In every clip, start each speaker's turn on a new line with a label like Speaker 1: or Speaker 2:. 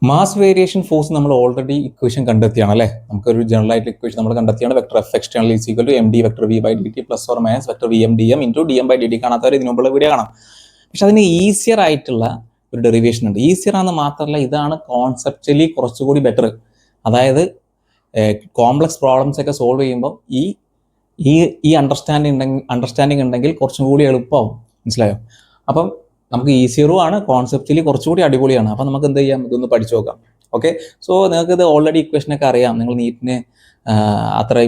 Speaker 1: Mass variation force നമ്മൾ already equation കണ്ടെത്തിയാണ് അല്ലേ. നമുക്കൊരു ജനറൽ ആയിട്ട് ഇക്വേഷൻ നമ്മൾ കണ്ടെത്തിയാണ്. Vector F external is equal to M D vector V by D T plus or minus vector V M D M into D M by D T. കാണാത്തവർ ഇതിനു മുമ്പുള്ള video കാണാം. പക്ഷെ അതിന് ഈസിയർ ആയിട്ടുള്ള ഒരു ഡെറിവേഷൻ ഉണ്ട്. ഈസിയർ ആണെന്ന് മാത്രമല്ല, ഇതാണ് കോൺസെപ്ച്വലി കുറച്ചുകൂടി ബെറ്റർ. അതായത് കോംപ്ലക്സ് പ്രോബ്ലംസ് ഒക്കെ സോൾവ് ചെയ്യുമ്പോൾ ഈ ഈ ഈ അണ്ടർസ്റ്റാൻഡിങ് ഉണ്ടെങ്കിൽ കുറച്ചും കൂടി എളുപ്പമാവും. മനസ്സിലായോ? അപ്പം നമുക്ക് ഈസിയറും ആണ്, കോൺസെപ്റ്റ്ലി കുറച്ചുകൂടി അടിപൊളിയാണ്. അപ്പം നമുക്ക് എന്ത് ചെയ്യാം, ഇതൊന്ന് പഠിച്ചു നോക്കാം. ഓക്കെ, സോ നിങ്ങൾക്ക് ഇത് ഓൾറെഡി ഇക്വേഷനൊക്കെ അറിയാം. നിങ്ങൾ നീറ്റിന് അത്ര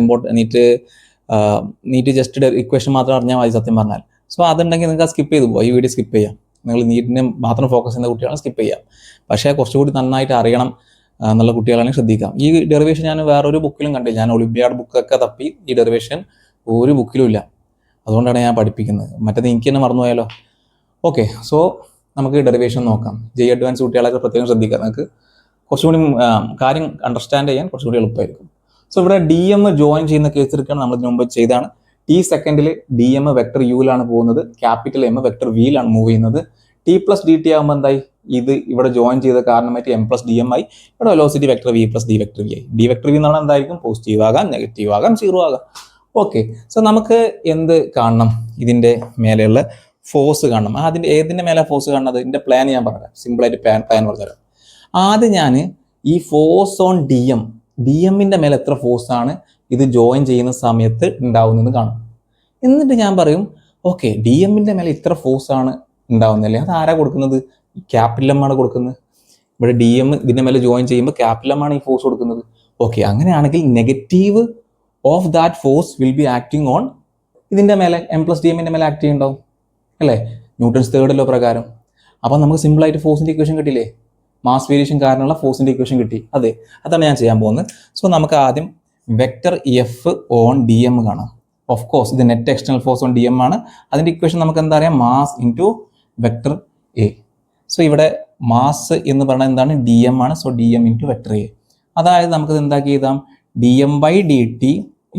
Speaker 1: നീറ്റ് ജസ്റ്റ് ഇക്വേഷൻ മാത്രം അറിഞ്ഞാൽ മതി സത്യം പറഞ്ഞാൽ. സോ അതുണ്ടെങ്കിൽ നിങ്ങൾക്ക് സ്കിപ്പ് ചെയ്ത് പോകാം, ഈ വീഡിയോ സ്കിപ്പ് ചെയ്യാം. നിങ്ങൾ നീറ്റിന് മാത്രം ഫോക്കസ് ചെയ്യുന്ന കുട്ടികളാണ് സ്കിപ്പ് ചെയ്യാം. പക്ഷേ കുറച്ചുകൂടി നന്നായിട്ട് അറിയണം എന്നുള്ള കുട്ടികളാണെങ്കിൽ ശ്രദ്ധിക്കാം. ഈ ഡെറിവേഷൻ ഞാൻ വേറൊരു ബുക്കിലും കണ്ടില്ല. ഞാൻ ഒളിമ്പിയാഡ് ബുക്കൊക്കെ തപ്പി, ഈ ഡെറിവേഷൻ ഒരു ബുക്കിലും ഇല്ല. അതുകൊണ്ടാണ് ഞാൻ പഠിപ്പിക്കുന്നത്. മറ്റേത് എനിക്ക് തന്നെ മറന്നുപോയാലോ. ഓക്കെ, സോ നമുക്ക് ഡെറിവേഷൻ നോക്കാം. ജെ അഡ്വാൻസ് കുട്ടികളൊക്കെ പ്രത്യേകം ശ്രദ്ധിക്കുക. നിങ്ങൾക്ക് കുറച്ചുകൂടി കാര്യം അണ്ടർസ്റ്റാൻഡ് ചെയ്യാൻ കുറച്ചുകൂടി എളുപ്പമായിരിക്കും. സോ ഇവിടെ ഡി എം ജോയിൻ ചെയ്യുന്ന കേസ് എടുക്കുകയാണ്. നമ്മൾ ഇതിനു മുമ്പ് ചെയ്താണ്. ടി സെക്കൻഡിൽ ഡി എം വെക്ടർ യുയിലാണ് പോകുന്നത്, ക്യാപിറ്റൽ എം വെക്ടർ വിയിലാണ് മൂവ് ചെയ്യുന്നത്. ടി പ്ലസ് ഡി ടി ആകുമ്പോൾ എന്തായി, ഇത് ഇവിടെ ജോയിൻ ചെയ്ത കാരണമായിട്ട് എം പ്ലസ് ഡി എം ആയി. ഇവിടെ velocity vector V plus D vector V ആയി. ഡി വെക്ടർ വി എന്ന് പറഞ്ഞാൽ എന്തായിരിക്കും, പോസിറ്റീവ് ആകാം, നെഗറ്റീവ് ആകാം, സീറോ ആകാം. ഓക്കെ, സോ നമുക്ക് എന്ത് കാണണം, ഇതിൻ്റെ മേലെയുള്ള ഫോഴ്സ് കാണണം. അതിൻ്റെ ഏതിൻ്റെ മേലെ ഫോഴ്സ് കാണുന്നത്, ഇതിൻ്റെ പ്ലാൻ ഞാൻ പറയാം. സിമ്പിളായിട്ട് പ്ലാൻ പറഞ്ഞുതരാം. ആദ്യം ഞാൻ ഈ ഫോഴ്സ് ഓൺ ഡി എമ്മിൻ്റെ മേലെ എത്ര ഫോഴ്സാണ് ഇത് ജോയിൻ ചെയ്യുന്ന സമയത്ത് ഉണ്ടാവുന്നത് കാണും. എന്നിട്ട് ഞാൻ പറയും, ഓക്കെ, ഡി എമ്മിൻ്റെ മേലെ ഇത്ര ഫോഴ്സാണ് ഉണ്ടാവുന്നല്ലേ, അത് ആരാ കൊടുക്കുന്നത്, ക്യാപിറ്റൽ എം ആണ് കൊടുക്കുന്നത്. ഇവിടെ ഡി എം ഇതിൻ്റെ മേലെ ജോയിൻ ചെയ്യുമ്പോൾ ക്യാപിറ്റൽ എം ആണ് ഈ ഫോഴ്സ് കൊടുക്കുന്നത്. ഓക്കെ, അങ്ങനെയാണെങ്കിൽ negative of that force will be acting on ഇതിൻ്റെ മേലെ, എം പ്ലസ് ഡി എമ്മിൻ്റെ മേലെ ആക്ട് ചെയ്യുന്നുണ്ടാവും അല്ലേ, ന്യൂട്ടൺസ് തേർഡ് ലോ പ്രകാരം. അപ്പം നമുക്ക് സിമ്പിളായിട്ട് ഫോഴ്സിൻ്റെ ഇക്വേഷൻ കിട്ടിയില്ലേ, മാസ് വേരിയേഷൻ കാരണമുള്ള ഫോഴ്സിൻ്റെ ഇക്വേഷൻ കിട്ടി. അതാണ് ഞാൻ ചെയ്യാൻ പോകുന്നത്. സോ നമുക്ക് ആദ്യം vector F on D M കാണാം. ഓഫ് കോഴ്സ് ഇത് net external force on D M ആണ്. അതിൻ്റെ ഇക്വേഷൻ നമുക്ക് എന്താ പറയാം, mass into vector A. So ഇവിടെ മാസ് എന്ന് പറഞ്ഞാൽ എന്താണ്, ഡി എം ആണ്. So D M into vector A. അതായത് നമുക്കത് എന്താക്കി എഴുതാം, D M by D T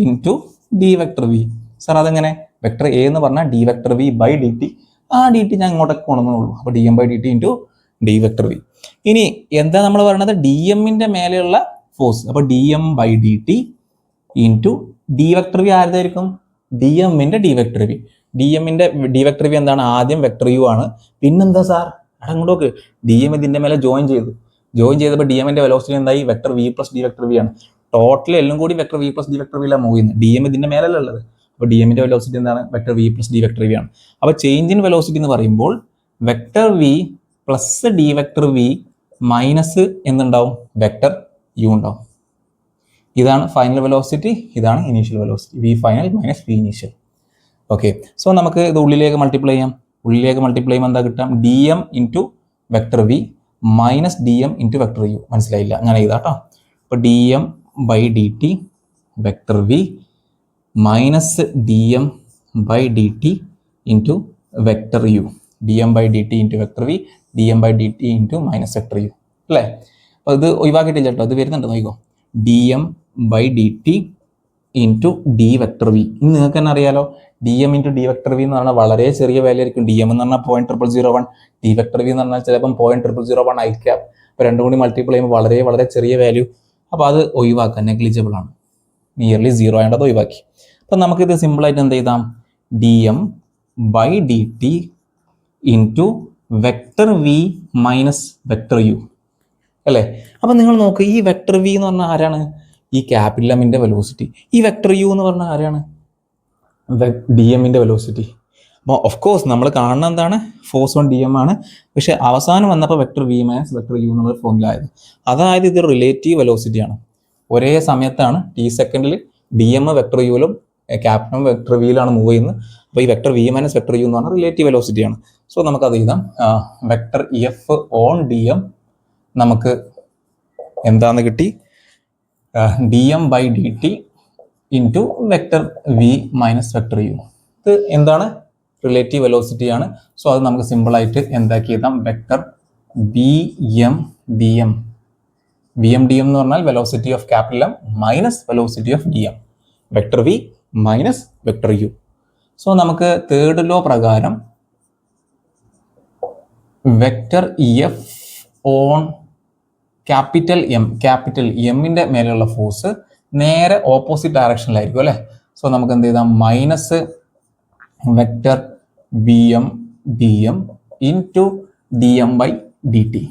Speaker 1: into D vector V. Sir അതെങ്ങനെ, വെക്ടർ എ എന്ന് പറഞ്ഞാൽ D vector V by D T. ആ ഡി ടി ഞാൻ ഇങ്ങോട്ടൊക്കെ കൊണ്ടുവന്നുള്ളൂ. അപ്പോൾ D M by D T into D vector V. ഇനി എന്താ നമ്മൾ പറയുന്നത്, ഡി എമ്മിൻ്റെ മേലെയുള്ള ഫോഴ്സ്. അപ്പോൾ D M by D T into D vector V ആരുതായിരിക്കും, ഡി എമ്മിൻ്റെ ഡി വെക്ടർ വി. ഡി എമ്മിൻ്റെ ഡി വെക്ടർ വി എന്താണ്, ആദ്യം വെക്ടർ യു ആണ്. പിന്നെന്താ സാർ, അങ്ങോട്ട് നോക്ക്, ഡി എം ഇതിൻ്റെ മേലെ ജോയിൻ ചെയ്തപ്പോൾ ഡി എമ്മിൻ്റെ വെലോസിറ്റി എന്തായി, vector V plus D vector V ആണ്. ടോട്ടൽ എല്ലാം കൂടി vector V plus D vector വിയിലാണ് മൂവ് ചെയ്യുന്നത്. ഡി എം ഇതിൻ്റെ മേലല്ല ഉള്ളത്. അപ്പോൾ ഡി എമ്മിൻ്റെ വെലോസിറ്റി എന്താണ്, vector V plus D vector V ആണ്. അപ്പോൾ ചേഞ്ച് ഇൻ വെലോസിറ്റി എന്ന് പറയുമ്പോൾ vector V plus D vector V minus എന്തുണ്ടാവും, വെക്ടർ യു ഉണ്ടാവും. ഇതാണ് ഫൈനൽ വെലോസിറ്റി, ഇതാണ് initial velocity. V final minus V initial. Okay, so നമുക്ക് ഇത് ഉള്ളിലേക്ക് മൾട്ടിപ്ലൈ ചെയ്യാം. ചെയ്യുമ്പോൾ എന്താ കിട്ടാം, D M into vector V minus D M into vector U. മനസ്സിലായില്ല, അങ്ങനെ എഴുതാം കേട്ടോ. അപ്പോൾ D M by D T vector V minus D M by D T into vector U. D M by D T into vector V, D M by D T into minus vector U അല്ലേ. അപ്പോൾ ഇത് ഒഴിവാക്കിയിട്ടില്ല കേട്ടോ, ഇത് വരുന്നുണ്ട് നോക്കിക്കോ. D M by D T into D vector V. ഇനി നിങ്ങൾക്ക് തന്നെ അറിയാലോ, D M into D vector V എന്ന് പറഞ്ഞാൽ വളരെ ചെറിയ വാല്യൂ ആയിരിക്കും. ഡി എം എന്ന് പറഞ്ഞാൽ 0.0001, ഡി വെക്ടർ വി എന്ന് പറഞ്ഞാൽ ചിലപ്പം 0.0001 ആയിരിക്കാം. അപ്പോൾ രണ്ടും കൂടി മൾട്ടിപ്ലൈ ചെയ്യുമ്പോൾ വളരെ വളരെ ചെറിയ വാല്യൂ. അപ്പോൾ അത് ഒഴിവാക്കാം, നെഗ്ലിജിബിൾ ആണ്, നിയർലി സീറോ ആയതുകൊണ്ട് അത് ഒഴിവാക്കി. അപ്പം നമുക്കിത് സിമ്പിളായിട്ട് എന്ത് ചെയ്താം, D M by D T into vector V minus vector U അല്ലേ. അപ്പം നിങ്ങൾ നോക്ക്, ഈ വെക്ടർ വി എന്ന് പറഞ്ഞാൽ ആരാണ്, ഈ ക്യാപിറ്റൽ എമ്മിൻ്റെ വെലോസിറ്റി. ഈ വെക്ടർ യു എന്ന് പറഞ്ഞാൽ ആരാണ്, ഡി എമ്മിൻ്റെ വെലോസിറ്റി. അപ്പോൾ ഓഫ് കോഴ്സ് നമ്മൾ കാണുന്ന എന്താണ്, ഫോഴ്സ് ഓൺ ഡി എം ആണ്. പക്ഷേ അവസാനം വന്നപ്പോൾ vector V minus vector U എന്നുള്ള ഫോർമുല ആയത്. അതായത് ഇത് റിലേറ്റീവ് വെലോസിറ്റിയാണ്. ഒരേ സമയത്താണ് ടി സെക്കൻഡിൽ ഡി എം വെക്ടർ യുവിലും ക്യാപിറ്റൽ വെക്ടർ വിയിലാണ് മൂവ് ചെയ്യുന്നത്. അപ്പോൾ ഈ vector V minus vector U എന്ന് പറഞ്ഞാൽ റിലേറ്റീവ് വെലോസിറ്റിയാണ്. സോ നമുക്കത് എഴുതാം, vector F on D M നമുക്ക് എന്താന്ന് കിട്ടി, D M by D T into vector V minus vector U. ഇത് എന്താണ്, റിലേറ്റീവ് വെലോസിറ്റി ആണ്. സോ അത് നമുക്ക് സിമ്പിളായിട്ട് എന്താക്കി എഴുതാം, vector B M D M. B M D M എന്ന് പറഞ്ഞാൽ velocity of capital M minus velocity of D M, vector V minus vector U. So നമുക്ക് തേർഡ് ലോ പ്രകാരം വെക്ടർ എഫ് ഓൺ ക്യാപിറ്റൽ എമ്മിൻ്റെ മേലെയുള്ള ഫോഴ്സ് നേരെ opposite ഡയറക്ഷനിലായിരിക്കും അല്ലേ. So നമുക്ക് എന്ത് ചെയ്താം, minus vector V M D M into D M by D T.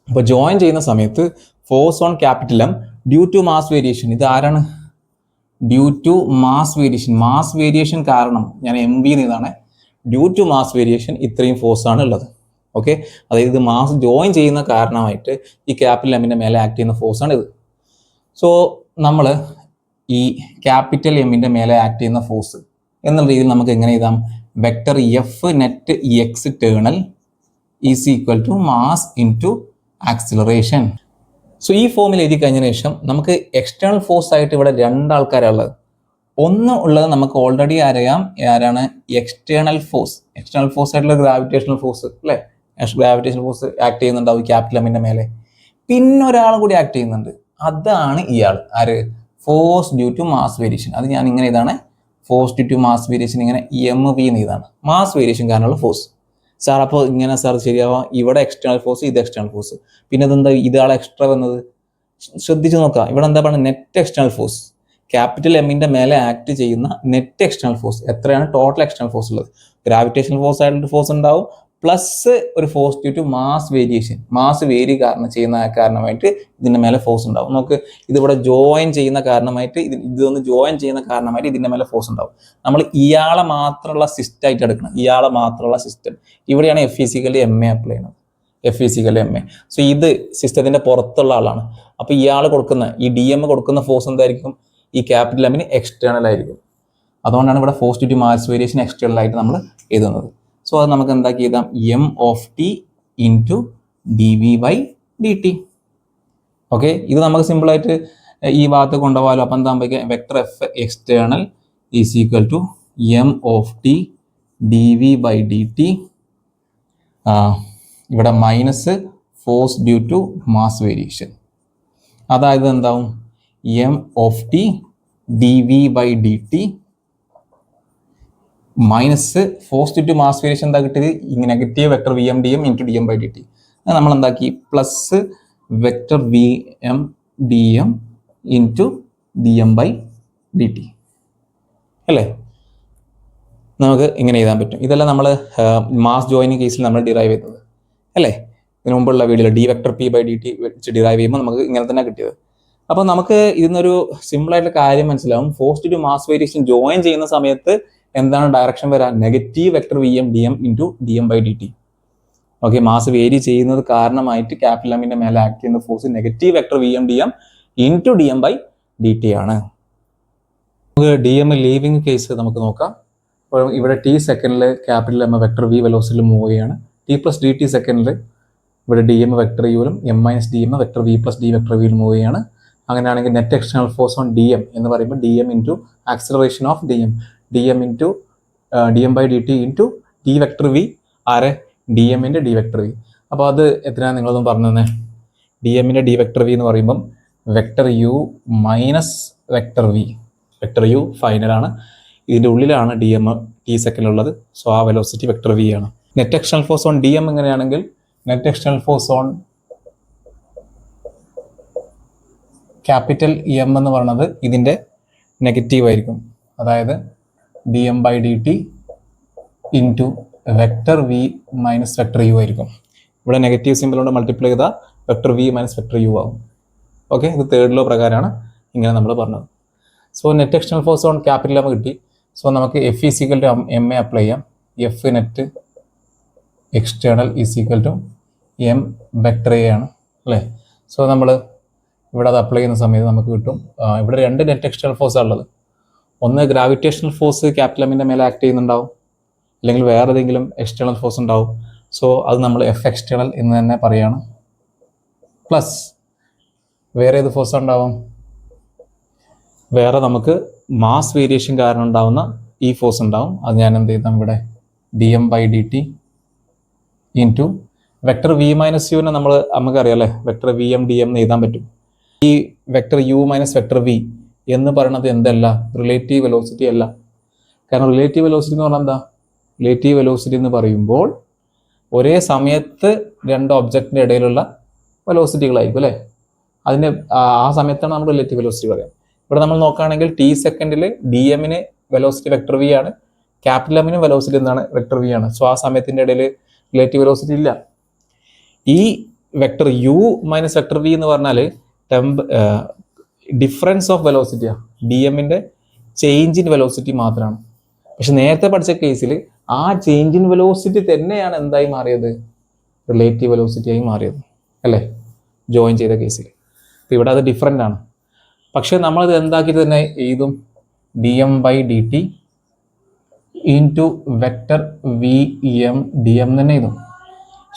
Speaker 1: അപ്പോൾ ജോയിൻ ചെയ്യുന്ന സമയത്ത് force on capital M due to mass variation, ഇത് ആരാണ്, ഡ്യൂ ടു മാസ് വേരിയേഷൻ കാരണം ഞാൻ എം ബി ഇതാണ്, ഡ്യൂ ടു മാസ് വേരിയേഷൻ ഇത്രയും force ആണ് ഉള്ളത്. ഓക്കെ, അതായത് ഇത് മാസ് ജോയിൻ ചെയ്യുന്ന കാരണമായിട്ട് ഈ ക്യാപിറ്റൽ എമ്മിൻ്റെ മേലെ ആക്ട് ചെയ്യുന്ന ഫോഴ്സാണ് ഇത്. സോ നമ്മൾ ഈ ക്യാപിറ്റൽ എമ്മിൻ്റെ മേലെ ആക്ട് ചെയ്യുന്ന ഫോഴ്സ് എന്നുള്ള രീതിയിൽ നമുക്ക് എങ്ങനെ എഴുതാം, vector F net external is equal to mass into acceleration. So ഈ ഫോമിൽ എഴുതി കഴിഞ്ഞതിന് ശേഷം നമുക്ക് എക്സ്റ്റേണൽ ഫോഴ്സ് ആയിട്ട് ഇവിടെ രണ്ടാൾക്കാരുള്ളത്. ഒന്ന് ഉള്ളത് നമുക്ക് ഓൾറെഡി അറിയാം, ആരാണ്, എക്സ്റ്റേണൽ ഫോഴ്സ് ആയിട്ടുള്ള ഗ്രാവിറ്റേഷണൽ ഫോഴ്സ് അല്ലേ. ഗ്രാവിറ്റേഷണൽ ഫോഴ്സ് ആക്ട് ചെയ്യുന്നുണ്ടാവും ക്യാപിറ്റൽ എമ്മിൻ്റെ മേലെ. പിന്നെ ഒരാൾ കൂടി ആക്ട് ചെയ്യുന്നുണ്ട്, അതാണ് ഇയാൾ, ആര്, force due to mass variation. അത് ഞാൻ ഇങ്ങനെ ഇതാണ്, force due to mass variation ഇങ്ങനെ എം വി എന്ന് ഇതാണ്, മാസ് വേരിയേഷൻ കാരണമുള്ള ഫോഴ്സ്. സാർ അപ്പോൾ ഇങ്ങനെ സാർ ശരിയാവാം, ഇവിടെ എക്സ്റ്റേണൽ ഫോഴ്സ്, ഇത് എക്സ്റ്റേണൽ ഫോഴ്സ്, പിന്നെ ഇതെന്താ ഇതാളെ എക്സ്ട്രാ വന്നത്, ശ്രദ്ധിച്ച് നോക്കാം. ഇവിടെ എന്താ പറയുക, നെറ്റ് എക്സ്റ്റേണൽ ഫോഴ്സ്, ക്യാപിറ്റൽ എമ്മിൻ്റെ മേലെ ആക്ട് ചെയ്യുന്ന നെറ്റ് എക്സ്റ്റേണൽ ഫോഴ്സ് എത്രയാണ്, ടോട്ടൽ എക്സ്റ്റേണൽ ഫോഴ്സ് ഉള്ളത്. ഗ്രാവിറ്റേഷണൽ ഫോഴ്സ് ആയിട്ടുള്ള ഫോഴ്സ് ഉണ്ടാവും, പ്ലസ് ഒരു force due to mass variation, mass vary കാരണമായിട്ട് ഇതിൻ്റെ മേലെ ഫോഴ്സ് ഉണ്ടാവും. നമുക്ക് ഇതിവിടെ ജോയിൻ ചെയ്യുന്ന കാരണമായിട്ട് ഇതൊന്ന് ജോയിൻ ചെയ്യുന്ന കാരണമായിട്ട് ഇതിൻ്റെ മേലെ ഫോഴ്സ് ഉണ്ടാവും. നമ്മൾ ഇയാളെ മാത്രമുള്ള സിസ്റ്റം ആയിട്ട് എടുക്കണം, ഇയാളെ മാത്രമുള്ള സിസ്റ്റം. ഇവിടെയാണ് എഫ് എം എ അപ്ലൈ ചെയ്യുന്നത്, എം എ. സോ ഇത് സിസ്റ്റത്തിൻ്റെ പുറത്തുള്ള ആളാണ്. അപ്പോൾ ഇയാൾ കൊടുക്കുന്ന ഈ ഡി എം കൊടുക്കുന്ന ഫോഴ്സ് എന്തായിരിക്കും, ഈ ക്യാപിറ്റൽ എമ്മിന് എക്സ്റ്റേണൽ ആയിരിക്കും. അതുകൊണ്ടാണ് ഇവിടെ force due to mass variation external ആയിട്ട് നമ്മൾ എഴുതുന്നത്. സോ അത് നമുക്ക് എന്താക്കി എഴുതാം, M of T into D V by D T. Okay, ഇത് നമുക്ക് സിമ്പിളായിട്ട് ഈ ഭാഗത്ത് കൊണ്ടുപോകാമല്ലോ. അപ്പം എന്താ പറയുക, vector F external is equal to M of T D V by D T, ഇവിടെ minus force due to mass variation. അതായത് എന്താവും, M of T D V by D T minus force due to mass variation എന്താ കിട്ടിയത്, negative vector V M D M into D M by D T. നമ്മൾ എന്താക്കി, plus vector V M D M into D M by D T അല്ലേ. നമുക്ക് ഇങ്ങനെ എഴുതാൻ പറ്റും. ഇതെല്ലാം നമ്മൾ മാസ് ജോയിനിങ് കേസിൽ നമ്മൾ ഡിറൈവ് ചെയ്തത് അല്ലേ. ഇതിന് മുമ്പുള്ള വീഡിയോയിൽ D vector P by D T വെച്ച് ഡിറൈവ് ചെയ്യുമ്പോൾ നമുക്ക് ഇങ്ങനെ തന്നെ കിട്ടിയത്. അപ്പോൾ നമുക്ക് ഇതിനൊരു സിമ്പിളായിട്ടുള്ള കാര്യം മനസ്സിലാവും. Force due to mass variation join ചെയ്യുന്ന സമയത്ത് എന്താണ് ഡയറക്ഷൻ വരാൻ, negative vector V M D M into D M by D T. Okay, mass vary ചെയ്യുന്നത് കാരണമായിട്ട് ക്യാപിറ്റൽ എമ്മിൻ്റെ മേലെ ആക്ട് ചെയ്യുന്ന force negative vector V M D M into D M by D T ആണ്. നമുക്ക് D M living case നമുക്ക് നോക്കാം. അപ്പോൾ ഇവിടെ ടി സെക്കൻഡിൽ ക്യാപിറ്റൽ എം വെക്ടർ വി വെലോസിറ്റിയിൽ മൂവ് ചെയ്യുകയാണ്. ടി പ്ലസ് ഡി ടി സെക്കൻഡിൽ ഇവിടെ ഡി എം വെക്ടർ യുവിലും M minus D M vector V plus D vector വിയിൽ മൂവ് ചെയ്യുകയാണ്. അങ്ങനെയാണെങ്കിൽ net external force on D M എന്ന് പറയുമ്പോൾ D M into acceleration of D M into D M by D T into D vector V, ആരെ, D എമ്മിൻ്റെ D vector V. അപ്പോൾ അത് എത്രയാണ് നിങ്ങളൊന്നും പറഞ്ഞു തന്നെ. ഡി എമ്മിൻ്റെ ഡി വെക്ടർ വി എന്ന് പറയുമ്പം vector U minus vector U ഫൈനലാണ്, ഇതിൻ്റെ ഉള്ളിലാണ് ഡി എം ടി സെക്കൻഡിലുള്ളത്. സോ ആ വെലോസിറ്റി വെക്ടർ വി ആണ്. Net external force on D M എങ്ങനെയാണെങ്കിൽ net external force on capital M എന്ന് പറയുന്നത് ഇതിൻ്റെ നെഗറ്റീവ് ആയിരിക്കും. അതായത് ഡി M by D T into vector V minus vector യു ആയിരിക്കും. ഇവിടെ നെഗറ്റീവ് സിമ്പിൾ കൊണ്ട് മൾട്ടിപ്ലൈ ചെയ്താൽ vector V minus vector U ആവും. ഓക്കെ, ഇത് തേർഡ് ലോ പ്രകാരമാണ് ഇങ്ങനെ നമ്മൾ പറഞ്ഞത്. So net external force on capital M കിട്ടി. സോ നമുക്ക് F is equal to M A apply ചെയ്യാം. F net external is equal to M vector A ആണ് അല്ലേ. സോ നമ്മൾ ഇവിടെ അത് അപ്ലൈ ചെയ്യുന്ന സമയത്ത് നമുക്ക് കിട്ടും, ഇവിടെ രണ്ട് നെറ്റ് എക്സ്റ്റേണൽ ഫോഴ്സാണ് ഉള്ളത്. ഒന്ന് ഗ്രാവിറ്റേഷണൽ ഫോഴ്സ് ക്യാപിറ്റൽ എമ്മിൻ്റെ മേലെ ആക്ട് ചെയ്യുന്നുണ്ടാവും, അല്ലെങ്കിൽ വേറെ ഏതെങ്കിലും എക്സ്റ്റേണൽ ഫോഴ്സ് ഉണ്ടാവും. സോ അത് നമ്മൾ എഫ് എക്സ്റ്റേണൽ എന്ന് തന്നെ പറയുകയാണ്. പ്ലസ് വേറെ ഏത് ഫോഴ്സ് ഉണ്ടാവും, വേറെ നമുക്ക് മാസ് വേരിയേഷൻ കാരണം ഉണ്ടാവുന്ന ഈ ഫോഴ്സ് ഉണ്ടാവും. അത് ഞാൻ എന്ത് ചെയ്താൽ ഇവിടെ D M by D T into vector V minus യുവിനെ നമുക്കറിയാം അല്ലേ, vector V M D M എന്ന് എഴുതാൻ പറ്റും. ഈ vector U minus vector V എന്ന് പറയുന്നത് എന്തല്ല, റിലേറ്റീവ് വെലോസിറ്റി അല്ല. കാരണം റിലേറ്റീവ് വെലോസിറ്റി എന്ന് പറഞ്ഞാൽ എന്താ, റിലേറ്റീവ് വെലോസിറ്റി എന്ന് പറയുമ്പോൾ ഒരേ സമയത്ത് രണ്ട് ഒബ്ജക്റ്റിൻ്റെ ഇടയിലുള്ള വെലോസിറ്റികളായിരിക്കും അല്ലേ. അതിൻ്റെ ആ സമയത്താണ് നമ്മൾ റിലേറ്റീവ് വെലോസിറ്റി പറയാം. ഇവിടെ നമ്മൾ നോക്കുകയാണെങ്കിൽ ടി സെക്കൻഡിൽ ഡി എമ്മിന് വെലോസിറ്റി വെക്ടർ വി ആണ്, ക്യാപിറ്റൽ എമ്മിന് വെലോസിറ്റി എന്താണ് വെക്ടർ വി ആണ്. സോ ആ സമയത്തിൻ്റെ ഇടയിൽ റിലേറ്റീവ് വെലോസിറ്റി ഇല്ല. ഈ vector U minus vector V എന്ന് പറഞ്ഞാൽ ഡിഫറൻസ് ഓഫ് വെലോസിറ്റിയാണ്, ഡി എമ്മിൻ്റെ ചേഞ്ച് ഇൻ വെലോസിറ്റി മാത്രമാണ്. പക്ഷെ നേരത്തെ പഠിച്ച കേസിൽ ആ ചേഞ്ച് ഇൻ വെലോസിറ്റി തന്നെയാണ് എന്തായി മാറിയത്, റിലേറ്റീവ് വെലോസിറ്റി ആയി മാറിയത് അല്ലേ, ജോയിൻ ചെയ്ത കേസിൽ. അപ്പോൾ ഇവിടെ അത് ഡിഫറെൻ്റ് ആണ്. പക്ഷെ നമ്മളത് എന്താക്കിയിട്ട് തന്നെ എഴുതും, D M by D T into vector V M D M തന്നെ എഴുതും.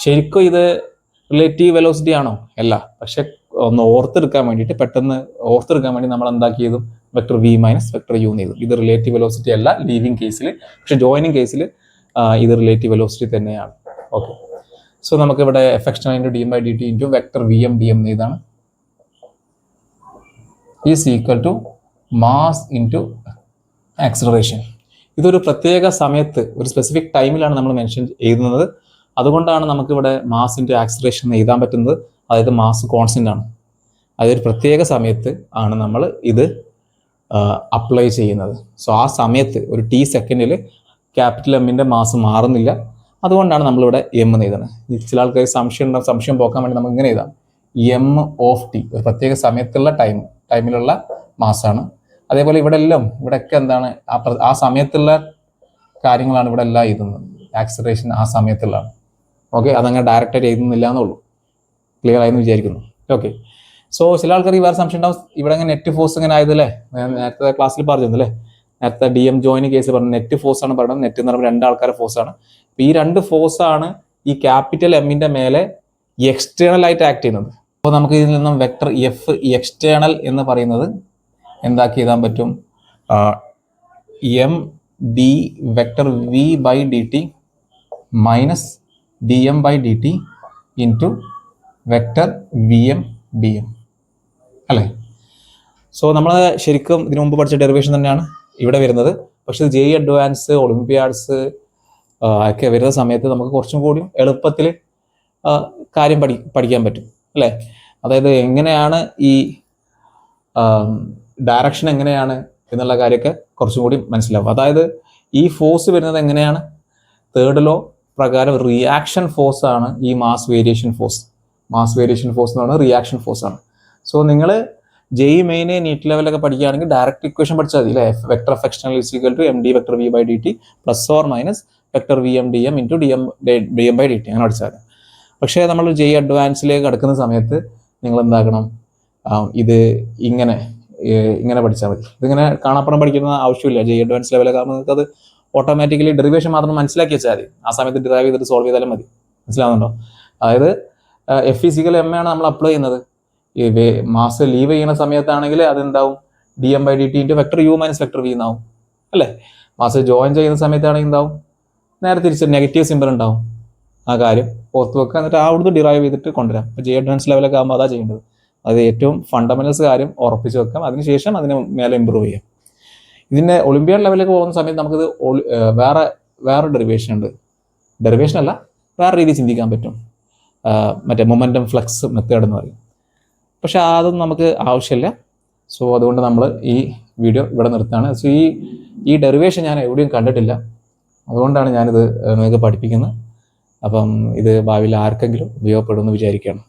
Speaker 1: ശരിക്കും ഇത് റിലേറ്റീവ് വെലോസിറ്റി ആണോ? അല്ല. പക്ഷെ ഒന്ന് ഓർത്തെടുക്കാൻ വേണ്ടിയിട്ട്, പെട്ടെന്ന് ഓർത്തെടുക്കാൻ വേണ്ടി നമ്മൾ എന്താക്കിയതും vector V minus vector U എന്ന് എഴുതും. ഇത് റിലേറ്റീവ് വെലോസിറ്റി അല്ല ലീവിങ് കേസിൽ, പക്ഷെ ജോയിനിങ് കേസിൽ ഇത് റിലേറ്റീവ് വെലോസിറ്റി തന്നെയാണ്. ഓക്കെ, സോ നമുക്കിവിടെ F X into D M by D T into vector V M D M എന്ന് ഇതാണ് is equal to mass into acceleration. ഇതൊരു പ്രത്യേക സമയത്ത് ഒരു സ്പെസിഫിക് ടൈമിലാണ് നമ്മൾ മെൻഷൻ എഴുതുന്നത്. അതുകൊണ്ടാണ് നമുക്കിവിടെ മാസ് ഇൻറ്റു ആക്സിലറേഷൻ എഴുതാൻ പറ്റുന്നത്. അതായത് മാസ് കോൺസ്റ്റൻ്റ് ആണ്. അതൊരു പ്രത്യേക സമയത്ത് ആണ് നമ്മൾ ഇത് അപ്ലൈ ചെയ്യുന്നത്. സോ ആ സമയത്ത് ഒരു ടി സെക്കൻഡിൽ ക്യാപിറ്റൽ എമ്മിൻ്റെ മാസ് മാറുന്നില്ല. അതുകൊണ്ടാണ് നമ്മളിവിടെ എം എന്ന് എഴുതുന്നത്. ചില ആൾക്കാർ സംശയം പോക്കാൻ വേണ്ടി നമുക്ക് ഇങ്ങനെ എഴുതാം, എം ഓഫ് ടി, ഒരു പ്രത്യേക സമയത്തുള്ള ടൈമിലുള്ള മാസാണ്. അതേപോലെ ഇവിടെയൊക്കെ എന്താണ് ആ സമയത്തുള്ള കാര്യങ്ങളാണ് ഇവിടെ എല്ലാം എഴുതുന്നത്. ആക്സിലറേഷൻ ആ സമയത്തുള്ളതാണ്. ഓക്കെ, അതങ്ങനെ ഡയറക്റ്റായിട്ട് എഴുതുന്നില്ല എന്നുള്ളൂ. ക്ലിയർ ആയെന്ന് വിചാരിക്കുന്നു. ഓക്കെ, സോ ചില ആൾക്കാർ വേറെ സംശയം ഉണ്ടാവും, ഇവിടെ അങ്ങനെ നെറ്റ് ഫോഴ്സ് ഇങ്ങനെ ആയതല്ലേ, നേരത്തെ ക്ലാസ്സിൽ പറഞ്ഞല്ലേ, നേരത്തെ ഡി എം ജോയിൻ കേസ് പറഞ്ഞു നെറ്റ് ഫോഴ്സ് ആണ് പറയുന്നത്. നെറ്റ് എന്ന് പറയുമ്പോൾ 2 ആൾക്കാരെ ഫോഴ്സാണ്. ഈ 2 ഫോഴ്സാണ് ഈ ക്യാപിറ്റൽ എമ്മിൻ്റെ മേലെ എക്സ്റ്റേണൽ ആയിട്ട് ആക്ട് ചെയ്യുന്നത്. അപ്പോൾ നമുക്ക് ഇതിൽ നിന്നും വെക്ടർ എഫ് എക്സ്റ്റേണൽ എന്ന് പറയുന്നത് എന്താക്കി എഴുതാൻ പറ്റും, M D vector V by D T minus D M by D T into vector V M D M അല്ലേ. സോ നമ്മൾ ശരിക്കും ഇതിനു മുമ്പ് പഠിച്ച ഡെറിവേഷൻ തന്നെയാണ് ഇവിടെ വരുന്നത്. പക്ഷെ ജെ അഡ്വാൻസ്, ഒളിമ്പിയാഡ്സ് ഒക്കെ വരുന്ന സമയത്ത് നമുക്ക് കുറച്ചും കൂടി എളുപ്പത്തിൽ കാര്യം പഠിക്കാൻ പറ്റും അല്ലേ. അതായത് എങ്ങനെയാണ് ഈ ഡയറക്ഷൻ എങ്ങനെയാണ് എന്നുള്ള കാര്യമൊക്കെ കുറച്ചും കൂടി മനസ്സിലാവും. അതായത് ഈ ഫോഴ്സ് വരുന്നത് എങ്ങനെയാണ്, തേർഡ് ലോ പ്രകാരം റിയാക്ഷൻ ഫോഴ്സ് ആണ് ഈ mass variation force. Mass variation force എന്ന് പറയുന്നത് റിയാക്ഷൻ ഫോഴ്സ് ആണ്. സോ നിങ്ങൾ ജെഇ മെയിൻ നീറ്റ് ലെവലൊക്കെ പഠിക്കുകയാണെങ്കിൽ ഡയറക്റ്റ് ഇക്വേഷൻ പഠിച്ചാൽ മതി അല്ലേ. Vector of external is equal to M D vector V by D T plus or minus vector V M D M into D M by D T അങ്ങനെ പഠിച്ചാൽ മതി. പക്ഷേ നമ്മൾ ജെഇ അഡ്വാൻസിലേക്ക് കിടക്കുന്ന സമയത്ത് നിങ്ങൾ എന്താക്കണം, ഇത് ഇങ്ങനെ പഠിച്ചാൽ മതി. ഇതിങ്ങനെ കാണാപ്പുറം പഠിക്കുന്ന ആവശ്യമില്ല. ജെഇ അഡ്വാൻസ് ലെവലൊക്കെ നമുക്ക് അത് ഓട്ടോമാറ്റിക്കലി ഡെറിവേഷൻ മാത്രം മനസ്സിലാക്കി വെച്ചാൽ മതി. ആ സമയത്ത് ഡെറൈവ് ചെയ്തിട്ട് സോൾവ് ചെയ്താലും മതി. മനസ്സിലാവുന്നുണ്ടോ? അതായത് എഫ് ഫിസിക്കൽ എം ആണ് നമ്മൾ അപ്ലൈ ചെയ്യുന്നത്. ഈ മാസ് ലീവ് ചെയ്യുന്ന സമയത്താണെങ്കിൽ അതെന്താവും, D M by D T into vector U minus vector V എന്നാവും അല്ലേ. മാസ് ജോയിൻ ചെയ്യുന്ന സമയത്താണെങ്കിൽ എന്താവും, നേരെ തിരിച്ച് നെഗറ്റീവ് സിമ്പിൾ ഉണ്ടാവും. ആ കാര്യം ഓർത്ത് വെക്കുക. എന്നിട്ട് അവിടുന്ന് ഡിറൈവ് ചെയ്തിട്ട് കൊണ്ടുവരാം. അപ്പോൾ ജെ അഡ്വാൻസ് ലെവലൊക്കെ ആകുമ്പോൾ അതാ ചെയ്യേണ്ടത്. അത് ഏറ്റവും ഫണ്ടമെന്റൽസ് കാര്യം ഉറപ്പിച്ച് വെക്കാം. അതിനുശേഷം അതിന് മേലെ ഇമ്പ്രൂവ് ചെയ്യാം. ഇതിൻ്റെ ഒളിമ്പിയാഡ് ലെവലിലേക്ക് പോകുന്ന സമയത്ത് നമുക്കിത് വേറെ ഡെറിവേഷൻ ഉണ്ട്. ഡെറിവേഷൻ അല്ല, വേറെ രീതിയിൽ ചിന്തിക്കാൻ പറ്റും. മറ്റേ മൊമെൻറ്റം ഫ്ലക്സ് മെത്തേഡ് എന്ന് പറയും. പക്ഷെ അതൊന്നും നമുക്ക് ആവശ്യമില്ല. സോ അതുകൊണ്ട് നമ്മൾ ഈ വീഡിയോ ഇവിടെ നിർത്താണ്. സോ ഈ ഡെറിവേഷൻ ഞാൻ എവിടെയും കണ്ടിട്ടില്ല. അതുകൊണ്ടാണ് ഞാനിത് നിങ്ങൾക്ക് പഠിപ്പിക്കുന്നത്. അപ്പം ഇത് ഭാവിയിൽ ആർക്കെങ്കിലും ഉപയോഗപ്പെടുമെന്ന് വിചാരിക്കുകയാണ്.